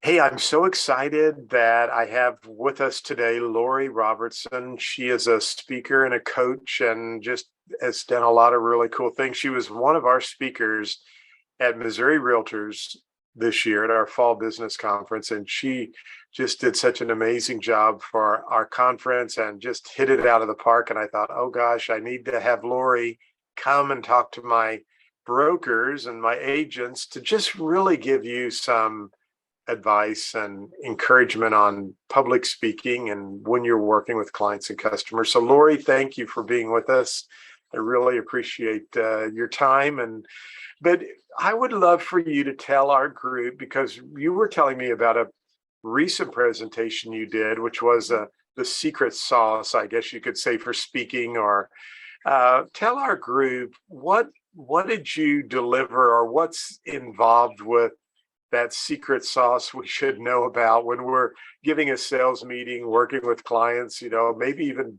Hey, I'm so excited that I have with us today Lori Robertson. She is a speaker and a coach and just has done a lot of really cool things. She was one of our speakers at Missouri Realtors this year at our fall business conference, and she just did such an amazing job for our conference and just hit it out of the park. And I thought, oh gosh, I need to have Lori come and talk to my brokers and my agents to just really give you some advice and encouragement on public speaking and when you're working with clients and customers. So Lori, thank you for being with us. I really appreciate your time. But I would love for you to tell our group, because you were telling me about a recent presentation you did, which was the secret sauce, I guess you could say, for speaking. Or tell our group what did you deliver, or what's involved with that secret sauce we should know about when we're giving a sales meeting, working with clients, maybe even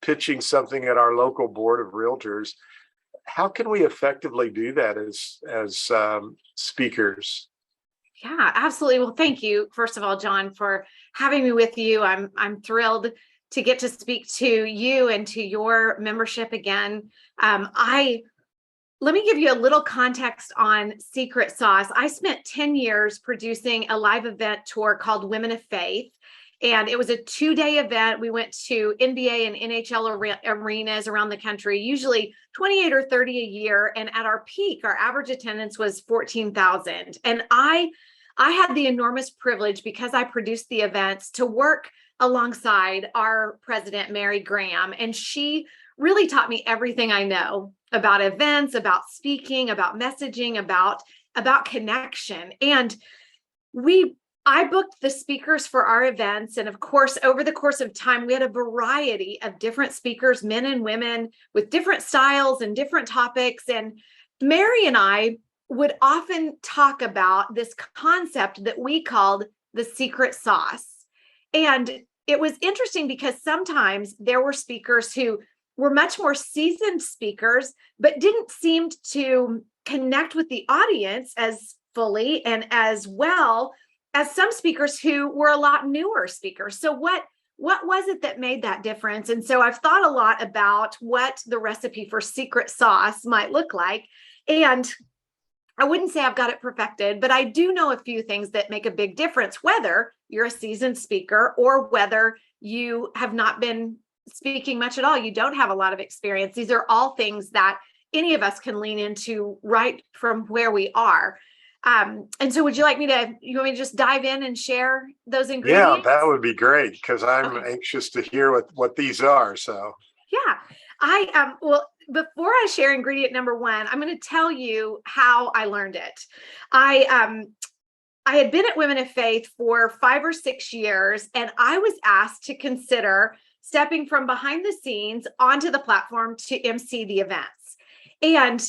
pitching something at our local board of realtors. How can we effectively do that as speakers? Yeah, absolutely. Well, thank you, first of all, John, for having me with you. I'm thrilled to get to speak to you and to your membership again. Let me give you a little context on Secret Sauce. I spent 10 years producing a live event tour called Women of Faith, and it was a 2-day event. We went to NBA and NHL arenas around the country, usually 28 or 30 a year. And at our peak, our average attendance was 14,000. And I had the enormous privilege, because I produced the events, to work alongside our president, Mary Graham. And she really taught me everything I know about events, about speaking, about messaging, about connection. And I booked the speakers for our events. And of course, over the course of time, we had a variety of different speakers, men and women, with different styles and different topics. And Mary and I would often talk about this concept that we called the secret sauce. And it was interesting because sometimes there were speakers who were much more seasoned speakers, but didn't seem to connect with the audience as fully and as well as some speakers who were a lot newer speakers. So what was it that made that difference? And so I've thought a lot about what the recipe for secret sauce might look like. And I wouldn't say I've got it perfected, but I do know a few things that make a big difference, whether you're a seasoned speaker or whether you have not been speaking much at all. You don't have a lot of experience. These are all things that any of us can lean into right from where we are. And so you want me to just dive in and share those ingredients? Yeah, that would be great, because I'm Okay. anxious to hear what these are. So Yeah, well, before I share ingredient number one, I'm going to tell you how I learned it. I had been at Women of Faith for 5 or 6 years, and I was asked to consider stepping from behind the scenes onto the platform to MC the events. And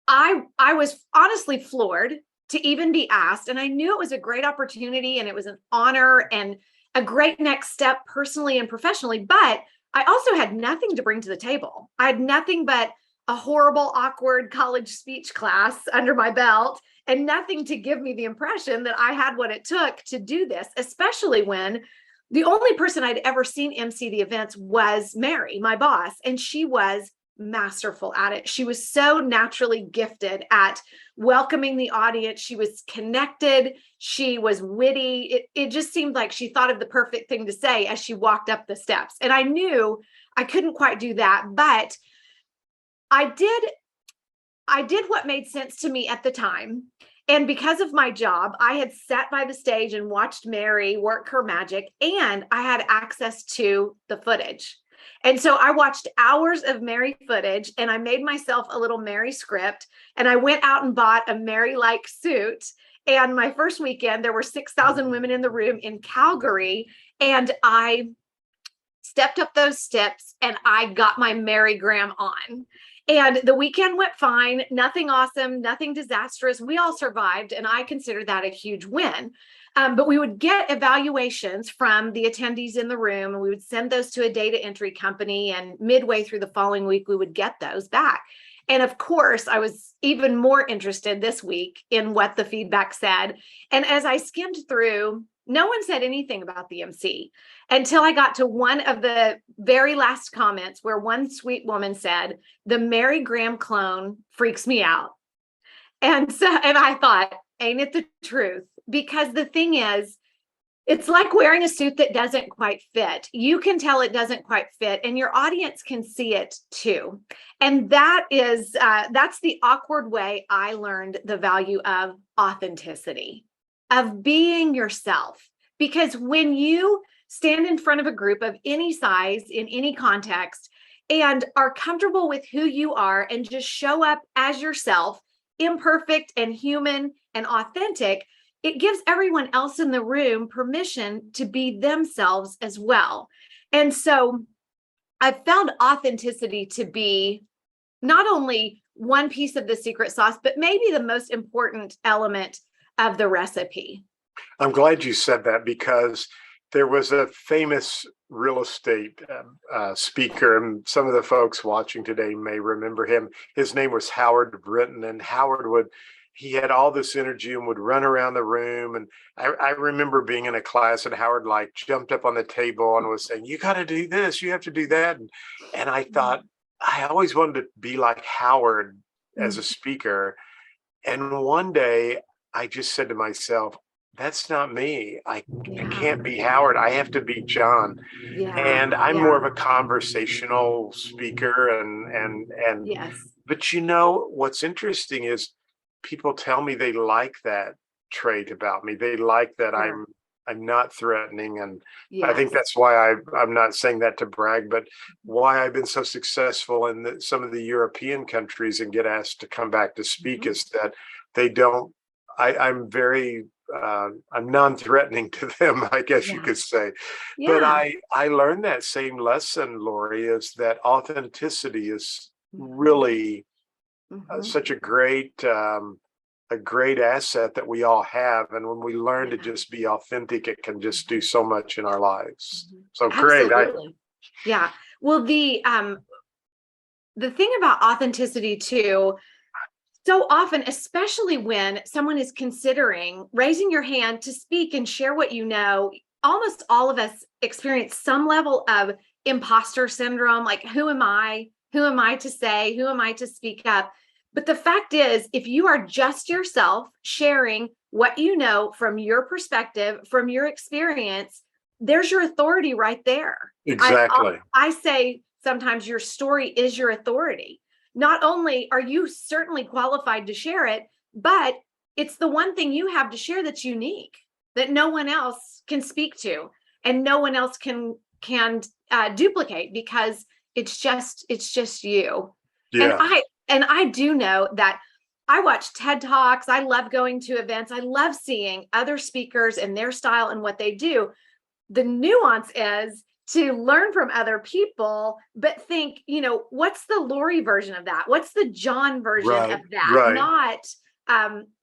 I was honestly floored to even be asked. And I knew it was a great opportunity and it was an honor and a great next step personally and professionally. But I also had nothing to bring to the table. I had nothing but a horrible, awkward college speech class under my belt, and nothing to give me the impression that I had what it took to do this, especially when the only person I'd ever seen MC the events was Mary, my boss, and she was masterful at it. She was so naturally gifted at welcoming the audience. She was connected. She was witty. It just seemed like she thought of the perfect thing to say as she walked up the steps. And I knew I couldn't quite do that, but I did what made sense to me at the time. And because of my job, I had sat by the stage and watched Mary work her magic, and I had access to the footage. And so I watched hours of Mary footage, and I made myself a little Mary script, and I went out and bought a Mary-like suit. And my first weekend, there were 6,000 women in the room in Calgary, and I stepped up those steps and I got my Mary Graham on. And the weekend went fine, nothing awesome, nothing disastrous. We all survived, and I consider that a huge win. But we would get evaluations from the attendees in the room, and we would send those to a data entry company. And midway through the following week, we would get those back. And of course, I was even more interested this week in what the feedback said. And as I skimmed through, no one said anything about the MC until I got to one of the very last comments where one sweet woman said, "The Mary Graham clone freaks me out." And I thought, ain't it the truth? Because the thing is, it's like wearing a suit that doesn't quite fit. You can tell it doesn't quite fit, and your audience can see it too. And that's the awkward way I learned the value of authenticity, of being yourself. Because when you stand in front of a group of any size in any context and are comfortable with who you are and just show up as yourself, imperfect and human and authentic, it gives everyone else in the room permission to be themselves as well. And so I've found authenticity to be not only one piece of the secret sauce, but maybe the most important element of the recipe. I'm glad you said that, because there was a famous real estate speaker, and some of the folks watching today may remember him. His name was Howard Brinton, and he had all this energy and would run around the room. And I remember being in a class and Howard like jumped up on the table and was saying, "You got to do this, you have to do that." And I thought, I always wanted to be like Howard as a speaker. And one day I just said to myself, that's not me. I can't be Howard. I have to be John. And I'm more of a conversational speaker. And yes. But what's interesting is people tell me they like that trait about me. They like that I'm not threatening. And I think that's why I'm not saying that to brag, but why I've been so successful in some of the European countries and get asked to come back to speak is that they don't, I'm very, I'm non-threatening to them, I guess you could say. But I learned that same lesson, Lori, is that authenticity is really such a great asset that we all have. And when we learn to just be authentic, it can just do so much in our lives. So great. Absolutely. Well, the thing about authenticity too, so often, especially when someone is considering raising your hand to speak and share what you know, almost all of us experience some level of imposter syndrome. Like, who am I? Who am I to say? Who am I to speak up? But the fact is, if you are just yourself sharing what you know from your perspective, from your experience, there's your authority right there. Exactly. I say sometimes your story is your authority. Not only are you certainly qualified to share it, but it's the one thing you have to share that's unique, that no one else can speak to and no one else can duplicate, because it's just you. Yeah. And I do know that I watch TED Talks. I love going to events. I love seeing other speakers and their style and what they do. The nuance is to learn from other people, but think, what's the Lori version of that? What's the John version of that? Right. Not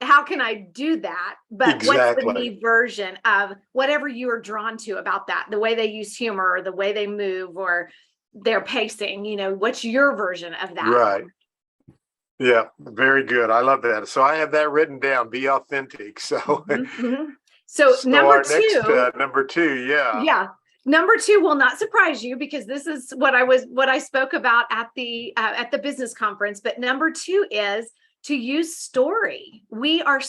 how can I do that? But what's the me version of whatever you are drawn to about that? The way they use humor, or the way they move, or their pacing, what's your version of that? Right. Yeah, very good. I love that. So I have that written down, be authentic. So, So number two, yeah. Number two will not surprise you, because this is what I spoke about at the business conference. But number two is to use story. We are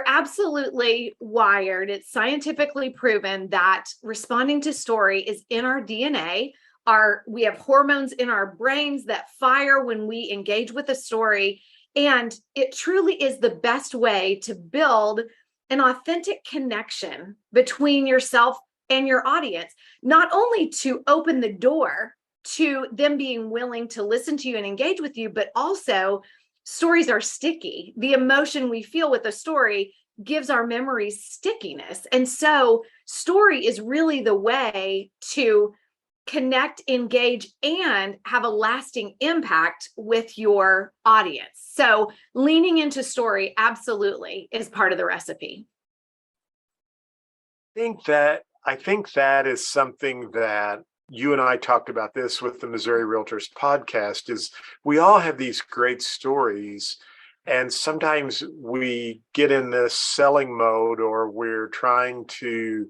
absolutely wired. It's scientifically proven that responding to story is in our DNA. We have hormones in our brains that fire when we engage with a story. And it truly is the best way to build an authentic connection between yourself and your audience, not only to open the door to them being willing to listen to you and engage with you, but also stories are sticky. The emotion we feel with a story gives our memories stickiness. And so story is really the way to connect, engage, and have a lasting impact with your audience. So leaning into story absolutely is part of the recipe. I think that is something that you and I talked about this with the Missouri Realtors podcast, is we all have these great stories. And sometimes we get in this selling mode, or we're trying to,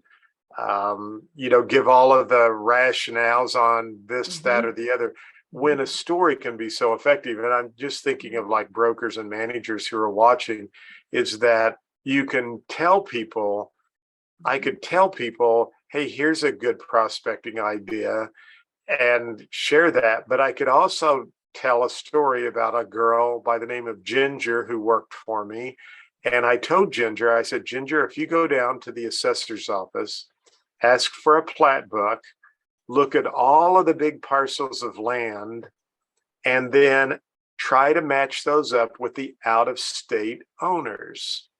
give all of the rationales on this, that, or the other, when a story can be so effective. And I'm just thinking of like brokers and managers who are watching, is that you can tell people, I could tell people, hey, here's a good prospecting idea, and share that. But I could also tell a story about a girl by the name of Ginger who worked for me. And I told Ginger, I said, Ginger, if you go down to the assessor's office, ask for a plat book, look at all of the big parcels of land, and then try to match those up with the out-of-state owners.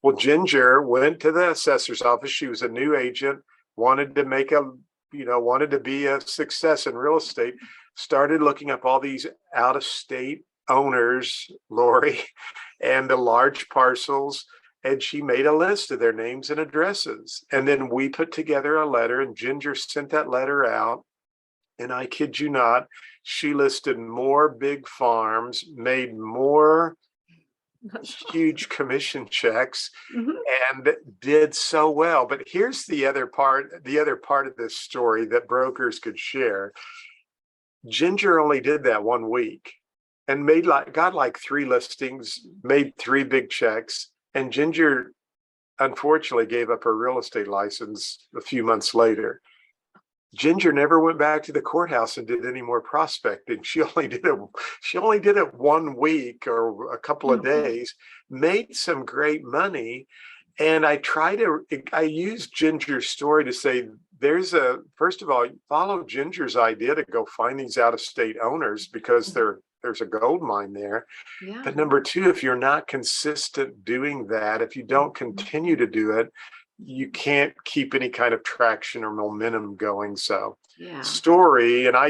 Well, Ginger went to the assessor's office. She was a new agent, wanted to be a success in real estate, started looking up all these out-of-state owners, Lori, and the large parcels, and she made a list of their names and addresses. And then we put together a letter, and Ginger sent that letter out. And I kid you not, she listed more big farms, made more huge commission checks, and did so well. But here's the other part of this story that brokers could share. Ginger only did that 1 week and got like 3 listings, made 3 big checks. And Ginger unfortunately gave up her real estate license a few months later. Ginger never went back to the courthouse and did any more prospecting. She only did it 1 week or a couple of days, made some great money. And I use Ginger's story to say, first of all, follow Ginger's idea to go find these out-of-state owners, because there's a gold mine there. Yeah. But number 2, if you're not consistent doing that, if you don't continue to do it, you can't keep any kind of traction or momentum going. So story, and I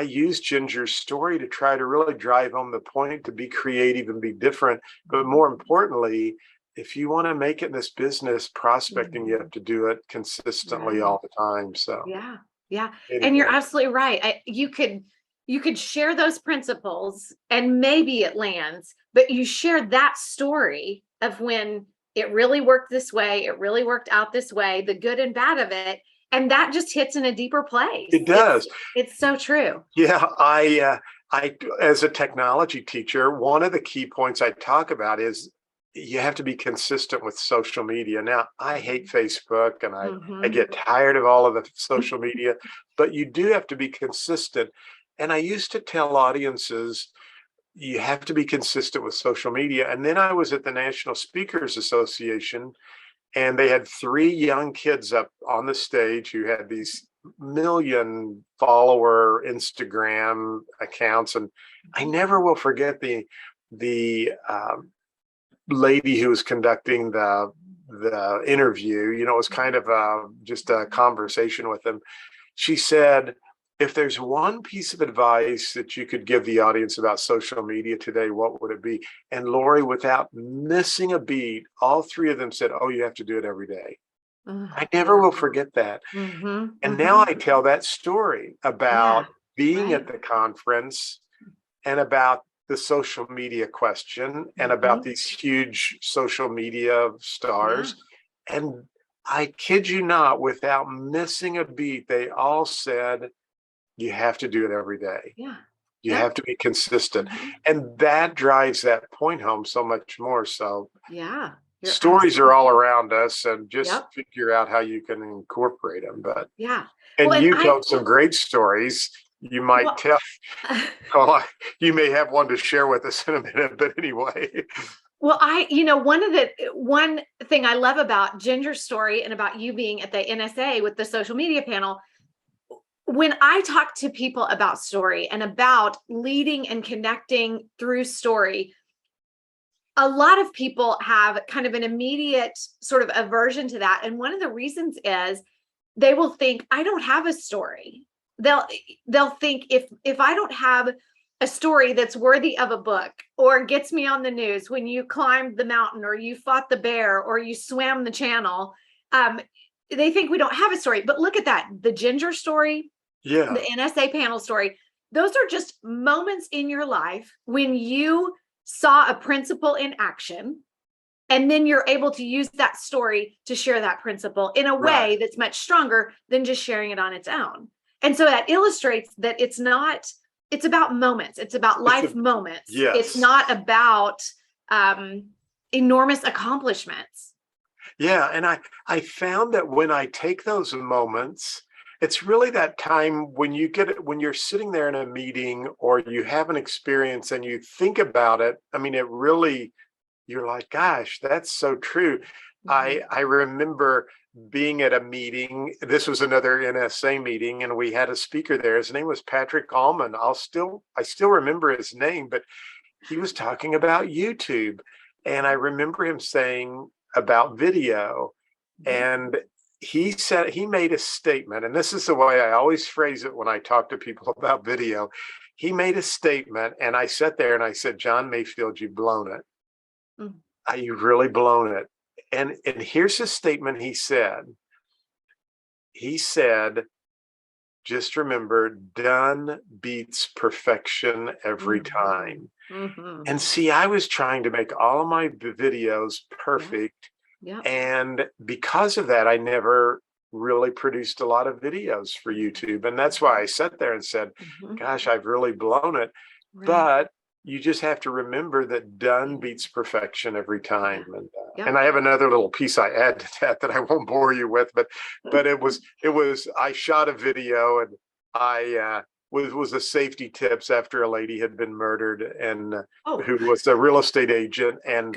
use Ginger's story to try to really drive home the point, to be creative and be different. But more importantly, if you want to make it in this business, prospecting, you have to do it consistently all the time. So anyway. And you're absolutely right. You could share those principles and maybe it lands, but you share that story of when it really worked this way, it really worked out this way, the good and bad of it, and that just hits in a deeper place. It does. It's so true. Yeah, I as a technology teacher, one of the key points I talk about is you have to be consistent with social media. Now, I hate Facebook, and I get tired of all of the social media, but you do have to be consistent. And I used to tell audiences, you have to be consistent with social media. And then I was at the National Speakers Association, and they had 3 young kids up on the stage who had these million follower Instagram accounts. And I never will forget the lady who was conducting the interview. It was kind of just a conversation with them. She said, if there's one piece of advice that you could give the audience about social media today, what would it be? And Lori, without missing a beat, all 3 of them said, oh, you have to do it every day. I never will forget that. And now I tell that story about being at the conference, and about the social media question, and about these huge social media stars. And I kid you not, without missing a beat, they all said, you have to do it every day. You have to be consistent. And that drives that point home so much more. So stories are all around us, and just figure out how you can incorporate them. But and you told some great stories. You might tell. You may have one to share with us in a minute, but anyway. Well, one thing I love about Ginger's story and about you being at the NSA with the social media panel, when I talk to people about story and about leading and connecting through story, a lot of people have kind of an immediate sort of aversion to that. And one of the reasons is they will think, I don't have a story. They'll think, if I don't have a story that's worthy of a book, or gets me on the news when you climbed the mountain, or you fought the bear, or you swam the channel, they think we don't have a story. But look at that. The Ginger story, Yeah. the NSA panel story. Those are just moments in your life when you saw a principle in action, and then you're able to use that story to share that principle in a way that's much stronger than just sharing it on its own. And so that illustrates that it's about moments. It's about life moments. Yes. It's not about enormous accomplishments. Yeah. And I found that when I take those moments, it's really that time when you're sitting there in a meeting or you have an experience and you think about it. I mean, you're like, gosh, that's so true. I remember being at a meeting. This was another NSA meeting, and we had a speaker there. His name was Patrick Allman. I still remember his name, but he was talking about YouTube. And I remember him saying about video. And he made a statement, and this is the way I always phrase it when I talk to people about video. He made a statement, and I sat there and I said, John Mayfield, you've blown it. You've really blown it. And here's his statement. He said, just remember, done beats perfection every time. And see, I was trying to make all of my videos perfect. Yeah. And because of that, I never really produced a lot of videos for YouTube. And that's why I sat there and said, gosh, I've really blown it. But you just have to remember that done beats perfection every time. And I have another little piece I add to that I won't bore you with, but it was I shot a video, and I was the safety tips after a lady had been murdered, and who was a real estate agent. And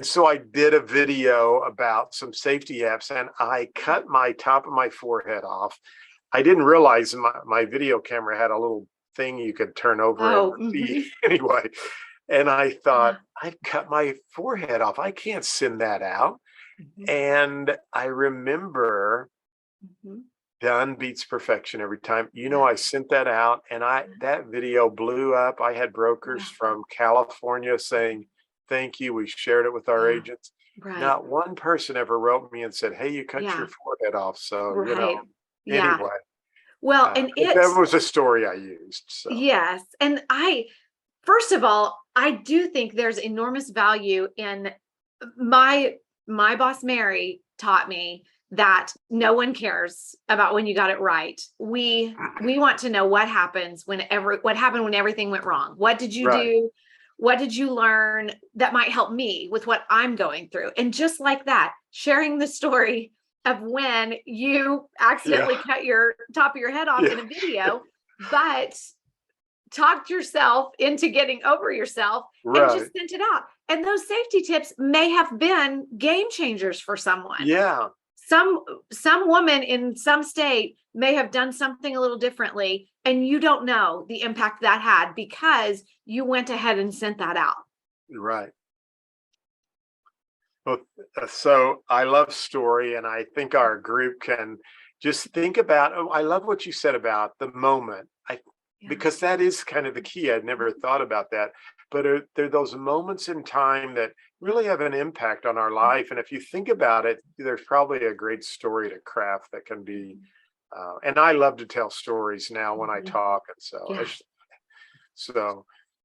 so I did a video about some safety apps, and I cut my top of my forehead off. I didn't realize my video camera had a little thing you could turn over and see anyway. And I thought, I've cut my forehead off. I can't send that out. And I remember done beats perfection every time. I sent that out, and that video blew up. I had brokers from California saying, thank you. We shared it with our agents. Not one person ever wrote me and said, hey, you cut your forehead off. So, anyway. Well, and that was a story I used. So. Yes. And first of all, I do think there's enormous value in my boss, Mary, taught me that no one cares about when you got it right. We want to know what happened when everything went wrong. What did you do? What did you learn that might help me with what I'm going through? And just like that, sharing the story of when you accidentally cut your top of your head off in a video, but talked yourself into getting over yourself and just sent it out. And those safety tips may have been game changers for someone. Yeah. Some woman in some state may have done something a little differently, and you don't know the impact that had because you went ahead and sent that out. Right. Well, so I love story, and I think our group can just think about, I love what you said about the moment. Because that is kind of the key. I'd never thought about that. But there are those moments in time that really have an impact on our life. And if you think about it, there's probably a great story to craft that can be, and I love to tell stories now when I talk. And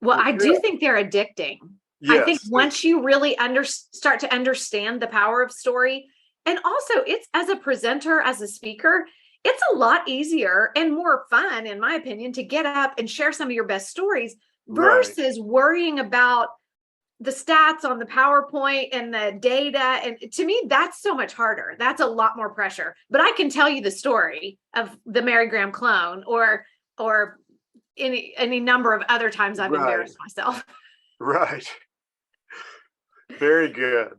well, I do think they're addicting. Yes, I think once you really start to understand the power of story, and also it's as a presenter, as a speaker, it's a lot easier and more fun, in my opinion, to get up and share some of your best stories versus worrying about the stats on the PowerPoint and the data. And to me, that's so much harder. That's a lot more pressure. But I can tell you the story of the Mary Graham clone or any number of other times I've embarrassed myself. Right. Very good.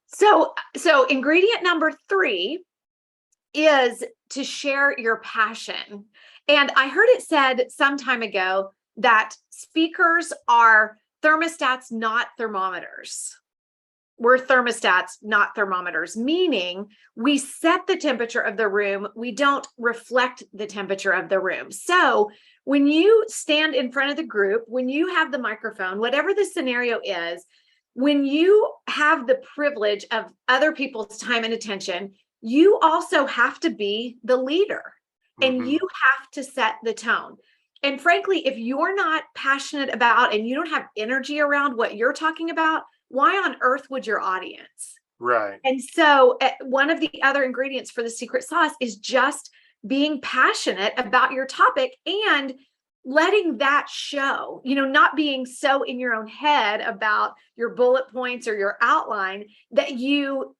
So ingredient number 3 is to share your passion. And I heard it said some time ago that speakers are thermostats, not thermometers. We're thermostats, not thermometers, meaning we set the temperature of the room. We don't reflect the temperature of the room. So when you stand in front of the group, when you have the microphone, whatever the scenario is, when you have the privilege of other people's time and attention, you also have to be the leader. and you have to set the tone. And frankly, if you're not passionate about and you don't have energy around what you're talking about, why on earth would your audience? Right. And so one of the other ingredients for the secret sauce is just being passionate about your topic and letting that show, not being so in your own head about your bullet points or your outline that you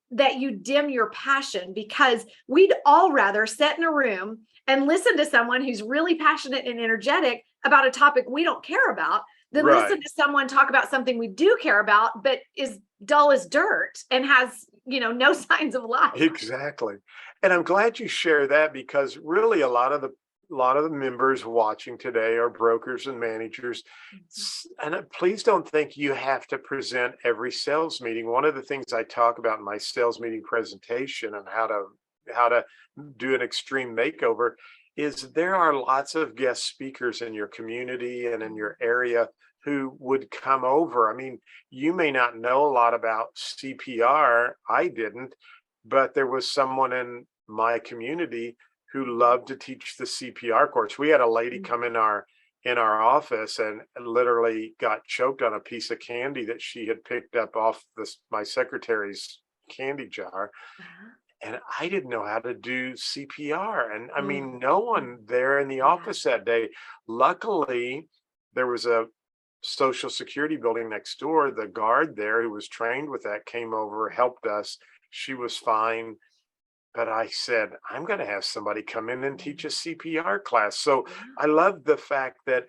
dim your passion, because we'd all rather sit in a room and listen to someone who's really passionate and energetic about a topic we don't care about than listen to someone talk about something we do care about, but is dull as dirt and has, no signs of life. Exactly. And I'm glad you share that, because really a lot of the members watching today are brokers and managers. And please don't think you have to present every sales meeting. One of the things I talk about in my sales meeting presentation and how to do an extreme makeover is there are lots of guest speakers in your community and in your area who would come over. I mean, you may not know a lot about CPR. I didn't, but there was someone in my community who loved to teach the CPR course. We had a lady come in our office and literally got choked on a piece of candy that she had picked up off my secretary's candy jar. And I didn't know how to do CPR. And I mean, no one there in the office that day. Luckily, there was a Social Security building next door. The guard there who was trained with that came over, helped us. She was fine. But I said, I'm going to have somebody come in and teach a CPR class. So I love the fact that,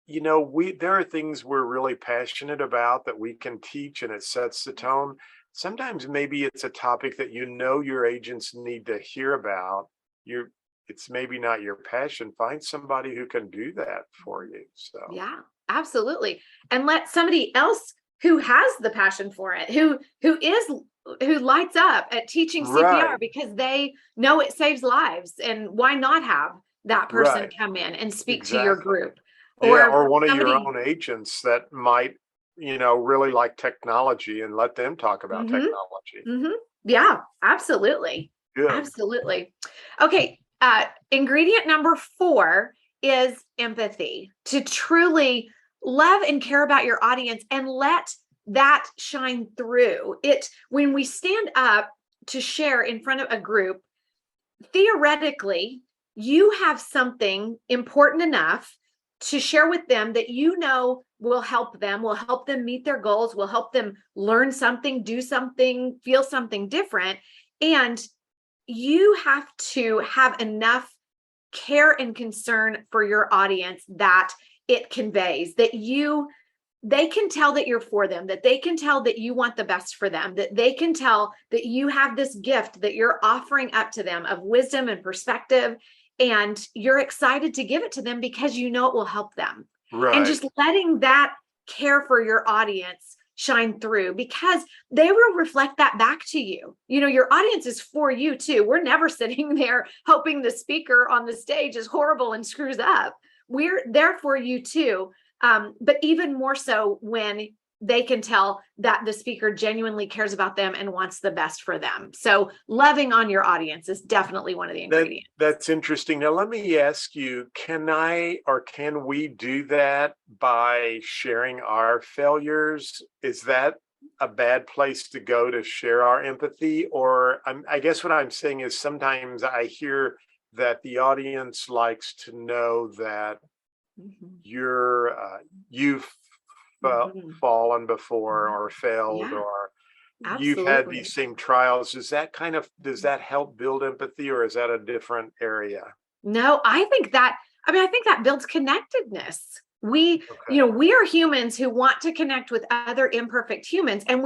there are things we're really passionate about that we can teach, and it sets the tone. Sometimes maybe it's a topic that your agents need to hear about. It's maybe not your passion. Find somebody who can do that for you. So yeah, absolutely. And let somebody else who has the passion for it, who lights up at teaching CPR because they know it saves lives. And why not have that person come in and speak to your group? Or one of your own agents that might, really like technology, and let them talk about technology. Yeah, absolutely. Good. Absolutely. Okay. Ingredient number 4 is empathy. To truly love and care about your audience and let that shine through it. When we stand up to share in front of a group, theoretically, you have something important enough to share with them that will help them meet their goals, will help them learn something, do something, feel something different. And you have to have enough care and concern for your audience that it conveys, that they can tell that you're for them, that they can tell that you want the best for them, that they can tell that you have this gift that you're offering up to them of wisdom and perspective, and you're excited to give it to them because it will help them. Right. And just letting that care for your audience shine through, because they will reflect that back to you. Your audience is for you too. We're never sitting there hoping the speaker on the stage is horrible and screws up. We're there for you too. But even more so when they can tell that the speaker genuinely cares about them and wants the best for them. So loving on your audience is definitely one of the ingredients. That's interesting. Now, let me ask you, can we do that by sharing our failures? Is that a bad place to go to share our empathy? Or I guess what I'm saying is sometimes I hear that the audience likes to know that you've fallen before or failed, or you've had these same trials. Does that help build empathy, or is that a different area? No, I think that builds connectedness. We are humans who want to connect with other imperfect humans, and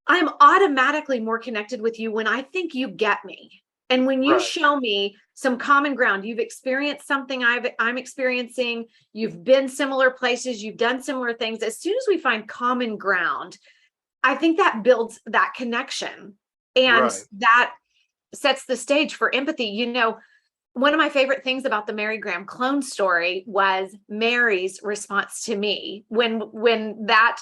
I'm automatically more connected with you when I think you get me. And when you show me some common ground, you've experienced something I'm experiencing, you've been similar places, you've done similar things. As soon as we find common ground, I think that builds that connection, and that sets the stage for empathy. One of my favorite things about the Mary Graham clone story was Mary's response to me when that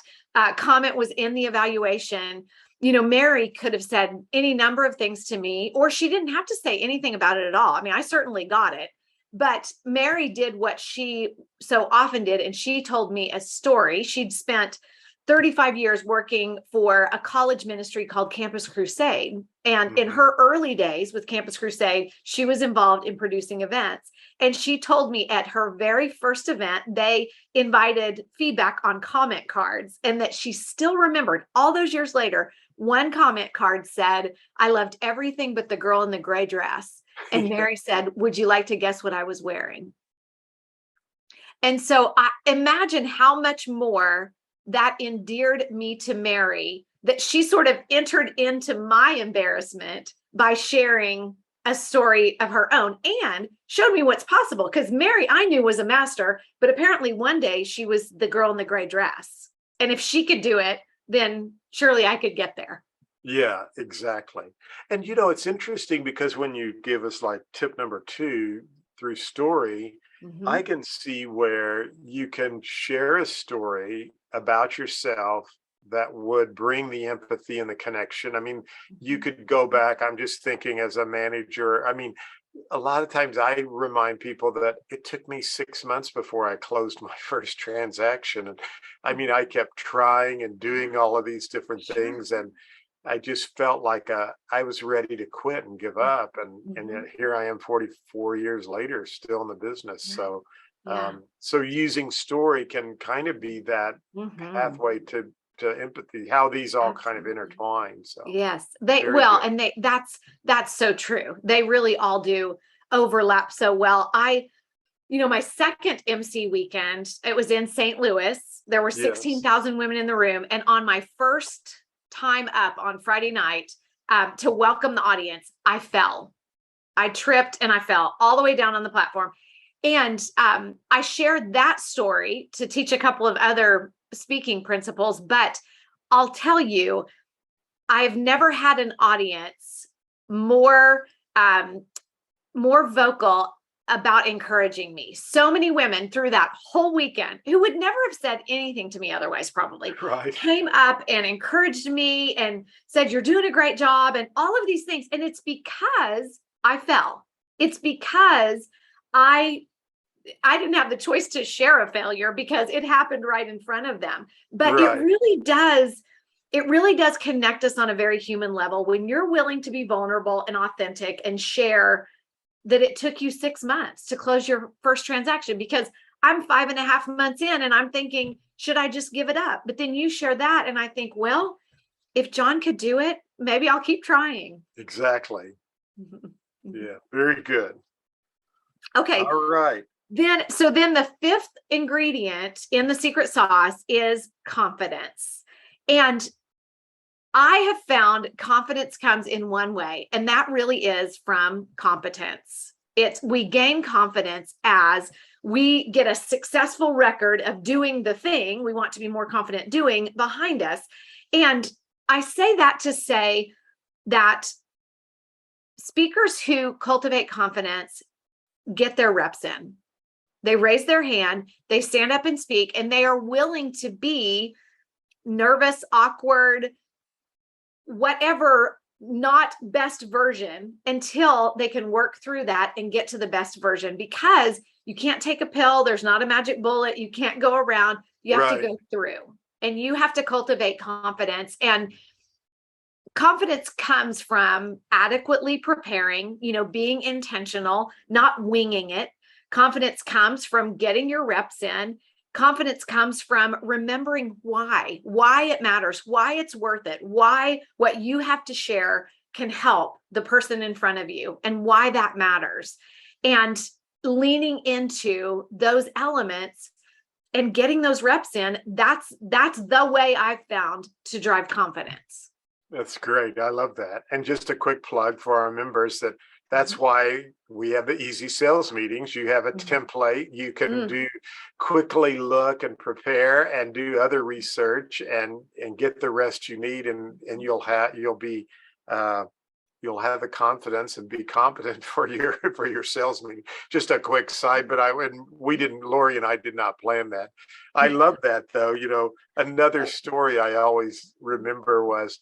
comment was in the evaluation. Mary could have said any number of things to me, or she didn't have to say anything about it at all. I mean, I certainly got it, but Mary did what she so often did. And she told me a story. She'd spent 35 years working for a college ministry called Campus Crusade. And in her early days with Campus Crusade, she was involved in producing events. And she told me at her very first event, they invited feedback on comment cards, and that she still remembered all those years later. One comment card said, "I loved everything but the girl in the gray dress." And Mary said, "Would you like to guess what I was wearing?" And so I imagine how much more that endeared me to Mary, that she sort of entered into my embarrassment by sharing a story of her own and showed me what's possible. Because Mary, I knew, was a master, but apparently one day she was the girl in the gray dress. And if she could do it, then surely I could get there. Yeah, exactly. And it's interesting because when you give us like tip number 2 through story, I can see where you can share a story about yourself that would bring the empathy and the connection. I mean, you could go back. I'm just thinking as a manager. I mean, a lot of times I remind people that it took me 6 months before I closed my first transaction. And I mean, I kept trying and doing all of these different things. And I just felt like I was ready to quit and give up. And yet here I am 44 years later, still in the business. So, so using story can kind of be that pathway to empathy, how these all kind of intertwine. So yes, and that's so true. They really all do overlap so well. My second MC weekend, it was in St. Louis. There were 16,000 women in the room. And on my first time up on Friday night, to welcome the audience, I fell. I tripped and I fell all the way down on the platform. And I shared that story to teach a couple of other speaking principles, but I'll tell you, I've never had an audience more vocal about encouraging me. So many women through that whole weekend who would never have said anything to me otherwise, probably came up and encouraged me and said, "You're doing a great job," and all of these things. And it's because I fell. It's because I didn't have the choice to share a failure because it happened right in front of them. But it really does connect us on a very human level when you're willing to be vulnerable and authentic and share that it took you 6 months to close your first transaction, because I'm 5.5 months in and I'm thinking, should I just give it up? But then you share that and I think, well, if John could do it, maybe I'll keep trying. Exactly. Yeah, very good. Okay. All right. Then the fifth ingredient in the secret sauce is confidence. And I have found confidence comes in one way, and that really is from competence. We gain confidence as we get a successful record of doing the thing we want to be more confident doing behind us. And I say that to say that speakers who cultivate confidence get their reps in. They raise their hand, they stand up and speak, and they are willing to be nervous, awkward, whatever, not best version, until they can work through that and get to the best version. Because you can't take a pill. There's not a magic bullet. You can't go around. You have to go through, and you have to cultivate confidence. And confidence comes from adequately preparing, being intentional, not winging it. Confidence comes from getting your reps in. Confidence comes from remembering why it matters, why it's worth it, why what you have to share can help the person in front of you, and why that matters. And leaning into those elements and getting those reps in, that's the way I've found to drive confidence. That's great. I love that. And just a quick plug for our members that's why we have the easy sales meetings. You have a template. You can quickly look and prepare and do other research and get the rest you need. And you'll have the confidence and be competent for your sales meeting. Just a quick side, but Lori and I did not plan that. I love that though. Another story I always remember was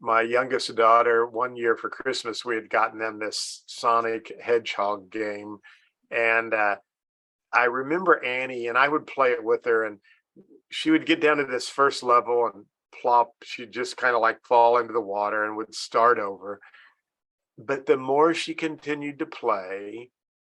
my youngest daughter, one year for Christmas, we had gotten them this Sonic Hedgehog game. And I remember Annie, and I would play it with her, and she would get down to this first level and plop, she'd just kind of like fall into the water and would start over. But the more she continued to play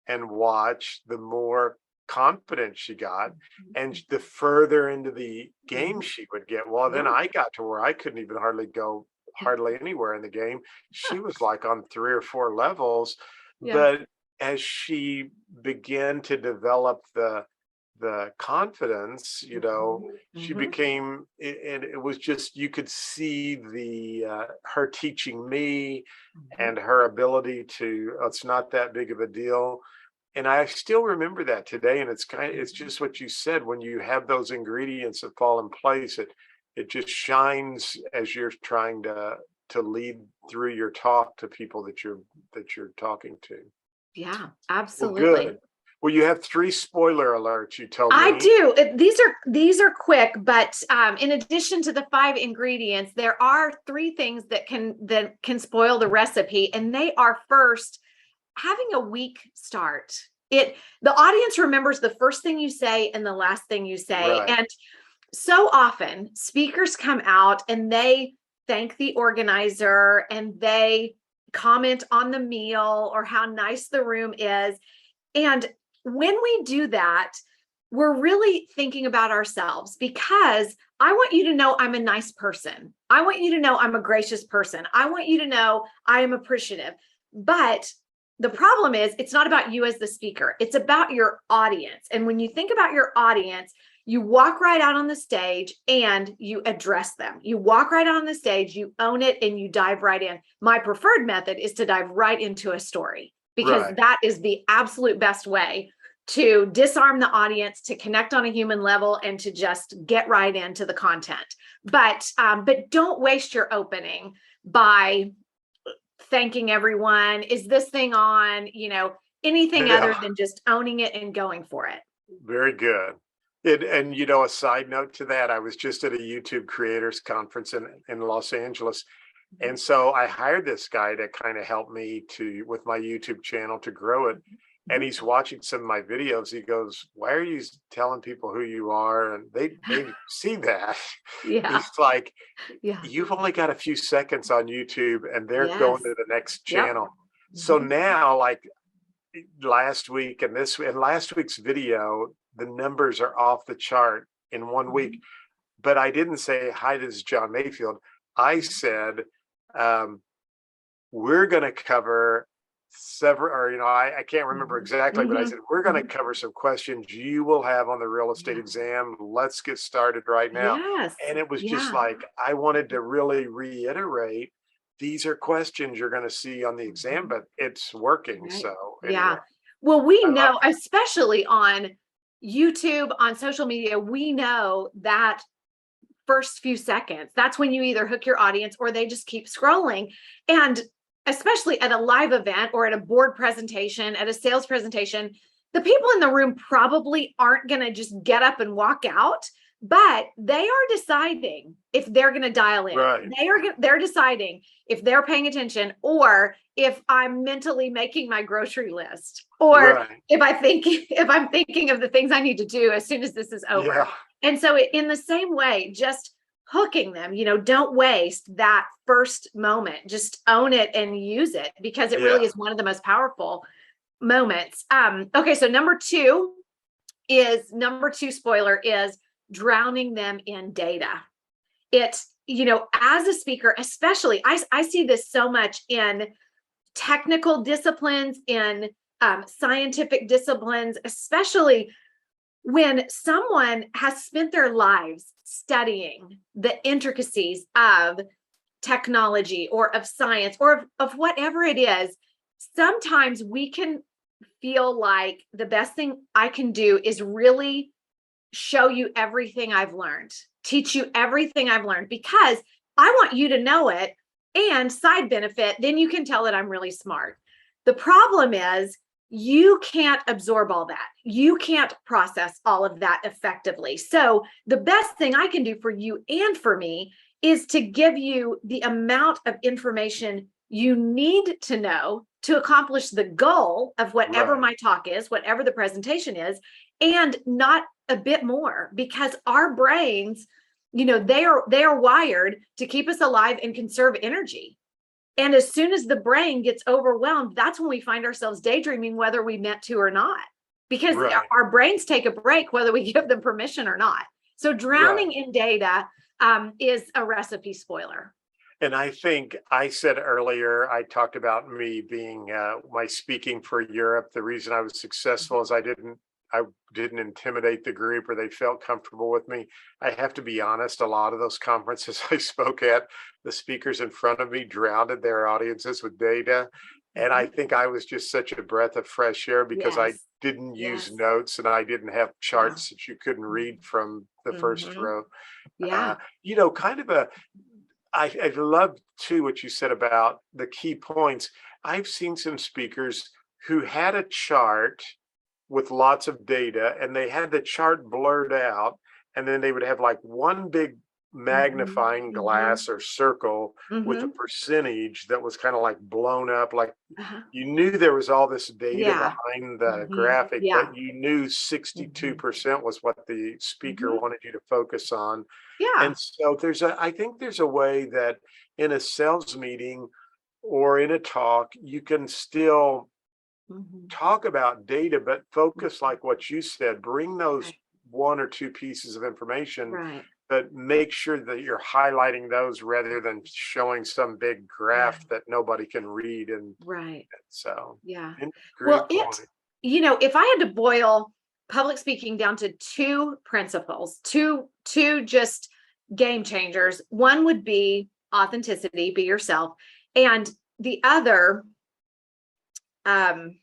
and watch, the more confident she got, and the further into the game she would get. Well, then I got to where I couldn't even hardly anywhere in the game. She was like on 3 or 4 levels. Yeah. But as she began to develop the confidence, she became, and it was just, you could see the her teaching me and her ability to, it's not that big of a deal. And I still remember that today. And it's just what you said, when you have those ingredients that fall in place, it just shines as you're trying to lead through your talk to people that you're talking to. Yeah, Well, absolutely. good. Well, you have 3 spoiler alerts, you told I me. do. These are quick, but in addition to the 5 ingredients, there are 3 things that can spoil the recipe, and they are, first, having a weak start. The audience remembers the first thing you say and the last thing you say. Right. And so often speakers come out and they thank the organizer and they comment on the meal or how nice the room is. And when we do that, we're really thinking about ourselves, because I want you to know I'm a nice person. I want you to know I'm a gracious person. I want you to know I am appreciative. But the problem is, it's not about you as the speaker. It's about your audience. And when you think about your audience, you walk right out on the stage and you address them. You walk right out on the stage, you own it, and you dive right in. My preferred method is to dive right into a story, because Right. that is the absolute best way to disarm the audience, to connect on a human level, and to just get right into the content. But don't waste your opening by thanking everyone. Is this thing on? Anything other than just owning it and going for it. Very good. And a side note to that, I was just at a YouTube creators conference in Los Angeles. And so I hired this guy to kind of help me with my YouTube channel to grow it. And he's watching some of my videos. He goes, "Why are you telling people who you are?" And they see that. Yeah. He's like, Yeah. "You've only got a few seconds on YouTube, and they're going Yes. to the next Yep. channel." So now, like last week and last week's video, the numbers are off the chart in 1 week. But I didn't say, "Hi, this is John Mayfield." I said, we're going to cover several, or I can't remember exactly, but I said, we're going to cover some questions you will have on the real estate exam. Let's get started right now. Yes. And it was just like, I wanted to really reiterate, these are questions you're going to see on the exam, but it's working. Right. So Yeah. anyway. Well, we know, especially on YouTube, on social media, we know that first few seconds, that's when you either hook your audience or they just keep scrolling. And especially at a live event or at a board presentation, at a sales presentation, the people in the room probably aren't going to just get up and walk out, but they are deciding if they're going to dial in. Right. They're deciding if they're paying attention, or if I'm mentally making my grocery list, or if I'm thinking of the things I need to do as soon as this is over. Yeah. And so in the same way, just hooking them, don't waste that first moment. Just own it and use it, because it really is one of the most powerful moments. Okay. So number two spoiler is drowning them in data. As a speaker, especially, I see this so much in technical disciplines, in scientific disciplines, especially when someone has spent their lives studying the intricacies of technology or of science or of whatever it is. Sometimes we can feel like the best thing I can do is really show you everything I've learned, teach you everything I've learned, because I want you to know it. And side benefit, then you can tell that I'm really smart. The problem is, you can't absorb all that. You can't process all of that effectively. So the best thing I can do for you and for me is to give you the amount of information you need to know to accomplish the goal of whatever Right. my talk is, whatever the presentation is, and not a bit more, because our brains, they are wired to keep us alive and conserve energy. And as soon as the brain gets overwhelmed, that's when we find ourselves daydreaming, whether we meant to or not, because Right. our brains take a break, whether we give them permission or not. So Right. drowning in data is a recipe spoiler. And I think I said earlier, I talked about me being my speaking for Europe. The reason I was successful is I didn't intimidate the group, or they felt comfortable with me. I have to be honest, a lot of those conferences I spoke at, the speakers in front of me drowned their audiences with data. And I Mhm. think I was just such a breath of fresh air because I Yes. didn't use Yes. notes and I didn't have Yeah. charts that you couldn't read from the first Mhm. row. Uh, Yeah. kind of I love too what you said about the key points. I've seen some speakers who had a chart with lots of data and they had the chart blurred out, and then they would have like one big Mhm. magnifying Mhm. glass or circle with a Mhm. percentage that was kind of like blown up, like Uh-huh. you knew there was all this data Yeah. behind the Mhm. graphic, Yeah. but you knew Mhm. 62% was what the speaker Mhm. wanted you to focus on. Yeah. And so I think there's a way that in a sales meeting or in a talk, you can still Mhm. talk about data, but focus Mhm. like what you said, bring those Right. one or two pieces of information, Right. but make sure that you're highlighting those rather than showing some big Yeah. graph that nobody can read. And Right. so, Yeah. Well, great point. if I had to boil public speaking down to two principles, two just game changers, one would be authenticity, be yourself, and the other, um,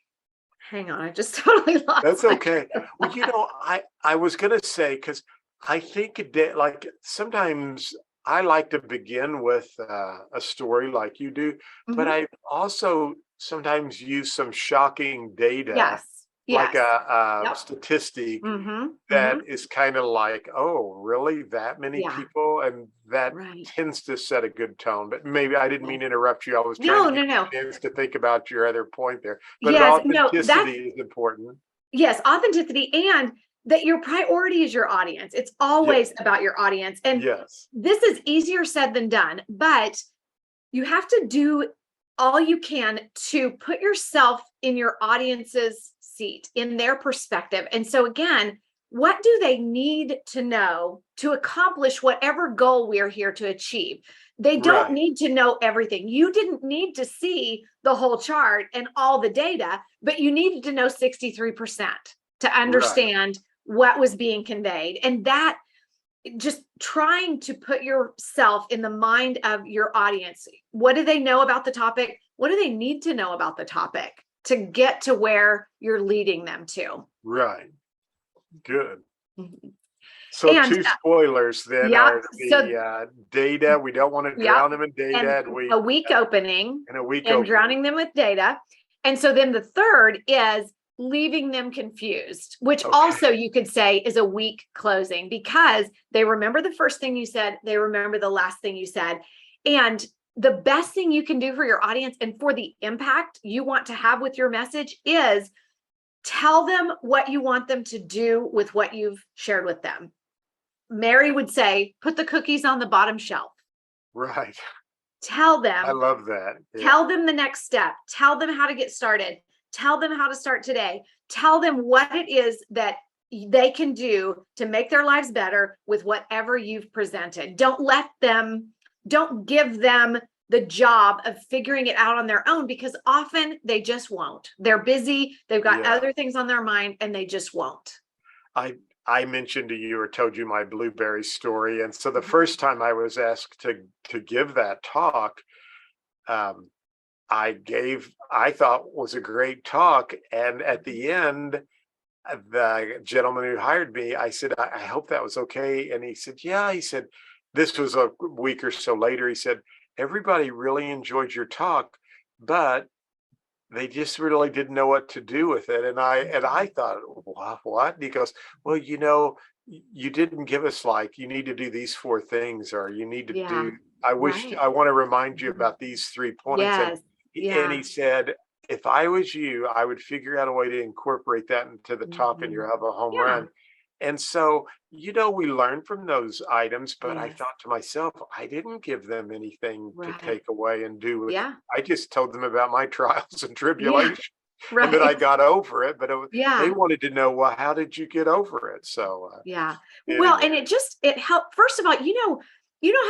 hang on, I just totally lost That's my okay. train of Well, thought. I was gonna say, because I think like sometimes I like to begin with a story like you do, but Mhm. I also sometimes use some shocking data, Yes. like Yes. a Yep. statistic Mhm. that Mhm. is kind of like, oh, really, that many Yeah. people, and that Right. tends to set a good tone. But maybe I didn't Yes. mean to interrupt you. I was trying No, to give no, you no. a chance to think about your other point there. But Yes, no, authenticity is important. yes, authenticity, and that your priority is your audience. It's Yeah. always about your audience. And Yes. this is easier said than done, but you have to do all you can to put yourself in your audience's seat, in their perspective. And so, again, what do they need to know to accomplish whatever goal we're here to achieve? They don't Right. need to know everything. You didn't need to see the whole chart and all the data, but you needed to know 63% to Right. understand what was being conveyed. And that, just trying to put yourself in the mind of your audience. What do they know about the topic? What do they need to know about the topic to get to where you're leading them to? Right. Good. Mhm. So And two spoilers then yeah, are so the data. We don't want to yep, drown them in and data, and a weak opening a weak and opening. drowning them with data. And so then the third is leaving them confused, which Okay. also you could say is a weak closing, because they remember the first thing you said, they remember the last thing you said. And the best thing you can do for your audience and for the impact you want to have with your message is tell them what you want them to do with what you've shared with them. Mary would say, put the cookies on the bottom shelf. Right. Tell I them, love that. Yeah. tell them the next step, tell them how to get started, tell them how to start today, tell them what it is that they can do to make their lives better with whatever you've presented. Don't give them the job of figuring it out on their own, because often they just won't. They're busy, they've got Yeah. other things on their mind, and they just won't. I I mentioned to you or told you my blueberry story, and so the Mhm. first time I was asked to give that talk, um, I thought was a great talk, and at the end, the gentleman who hired me, I said, I hope that was okay. And he said, yeah. He said, this was a week or so later. He said, everybody really enjoyed your talk, but they just really didn't know what to do with it. And I Mhm. thought, what? And he goes, well, you didn't give us like, you need to do these 4 things, or you need to Yeah. do, Right. I want to remind you Mhm. about these 3 points. Yes. He Yeah. said, if I was you, I would figure out a way to incorporate that into the talk and Mhm. you'll have a home Yeah. run. And so, we learned from those items, but I Yes. thought to myself, I didn't give them anything to Right. take away and do with. Yeah. I just told them about my trials and Yeah. tribulations and that I Right. got over it. But they Yeah. wanted to know, well, how did you get over it? So, Yeah. Well, anyway, and it helped. First of all, you know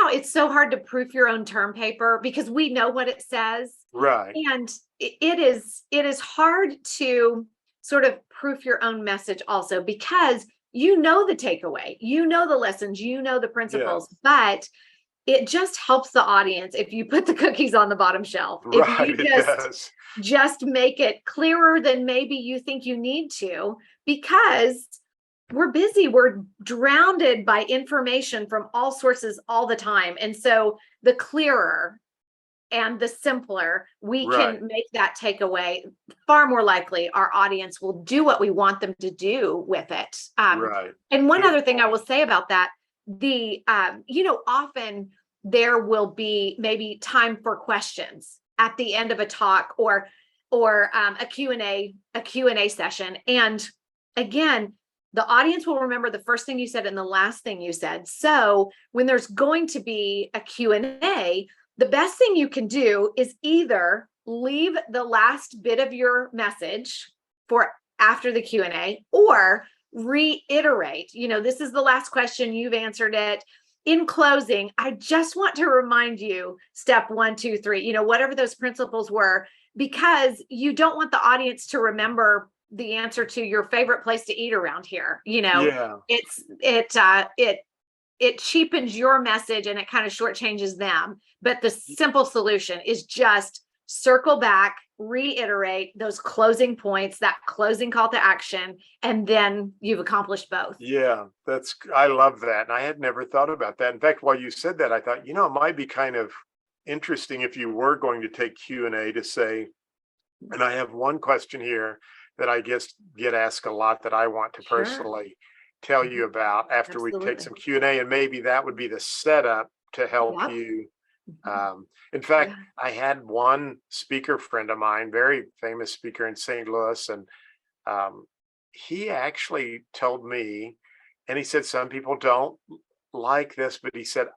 how it's so hard to proof your own term paper because we know what it says. right. And it is hard to sort of proof your own message also because you know the takeaway, you know the lessons, you know the Yeah. principles, but it just helps the audience if you put the cookies on the bottom shelf. If Right. you It does. just make it clearer than maybe you think you need to, because we're busy, we're drowned by information from all sources all the time. And so the clearer and the simpler we Right. can make that takeaway, far more likely our audience will do what we want them to do with it. Right. And one Good other thing I will point. say about that, often there will be maybe time for questions at the end of a talk, or a Q&A session. And again, the audience will remember the first thing you said and the last thing you said. So when there's going to be a Q&A, the best thing you can do is either leave the last bit of your message for after the Q&A, or reiterate, this is the last question, you've answered it. In closing, I just want to remind you step 1, 2, 3, whatever those principles were, because you don't want the audience to remember the answer to your favorite place to eat around here. Yeah. It's it cheapens your message and it kind of shortchanges them. But the simple solution is just circle back, reiterate those closing points, that closing call to action, and then you've accomplished both. Yeah. I love that. And I had never thought about that. In fact, while you said that, I thought, it might be kind of interesting if you were going to take Q&A to say, and I have one question here that I guess get asked a lot that I want to Sure. personally tell you Mhm. about after we take Absolutely. some Q&A, and maybe that would be the setup to help Yep. you. Mhm. In fact, Yeah. I had one speaker friend of mine, very famous speaker in St. Louis, and um, he actually told me, and he said some people don't like this, but he said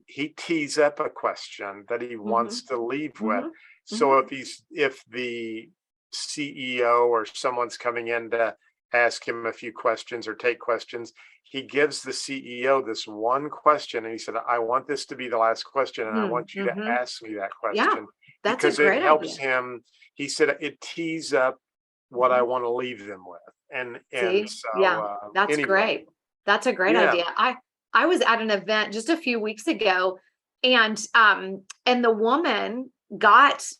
he tees up a question that he wants Mhm. to leave with. Mhm. So Mhm. if the CEO or someone's coming in to ask him a few questions or take questions, he gives the CEO this one question, and he said, I want this to be the last question, and I Mhm. want you to Mhm. ask me that Yeah. question That's a because it great helps idea. him. He said it tees up what I Mhm. want to leave them with. And See? so Yeah. That's anyway, great. That's a great yeah, idea. I was at an event just a few weeks ago, and the woman got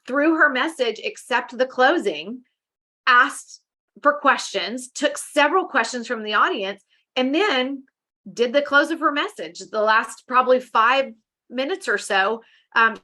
through her message, except the closing, asked for questions, took several questions from the audience, and then did the close of her message, the last probably 5 minutes or so.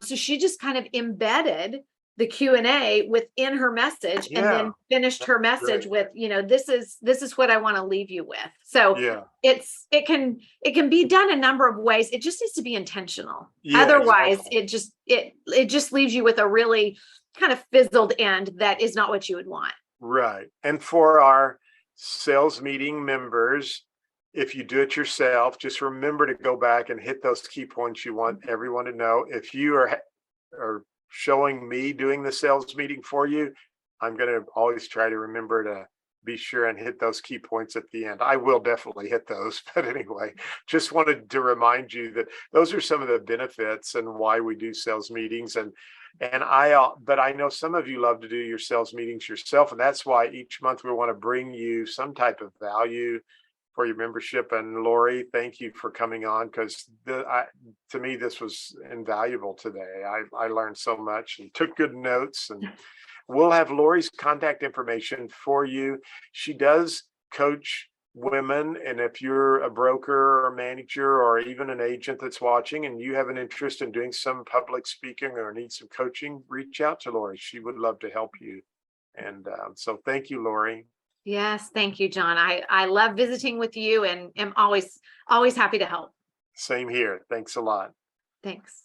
So she just kind of embedded the Q&A within her message, and yeah, then finished that's her message great. with, this is what I want to leave you with. So Yeah, it can be done a number of ways. It just needs to be intentional. yeah, Otherwise, exactly. it just leaves you with a really kind of fizzled end that is not what you would want. Right. And for our sales meeting members, if you do it yourself, just remember to go back and hit those key points you want everyone to know. If you are showing me doing the sales meeting for you, I'm going to always try to remember to be sure and hit those key points at the end. I will definitely hit those. But anyway, just wanted to remind you that those are some of the benefits and why we do sales meetings. But I know some of you love to do your sales meetings yourself, and that's why each month we want to bring you some type of value for your membership. And Lori, thank you for coming on, because to me this was invaluable today. I learned so much and took good notes, and we'll have Lori's contact information for you. She does coach women. And if you're a broker or manager or even an agent that's watching and you have an interest in doing some public speaking or need some coaching, reach out to Lori. She would love to help you. And so thank you, Lori. Yes, thank you, John. I love visiting with you and am always happy to help. Same here. Thanks a lot. Thanks.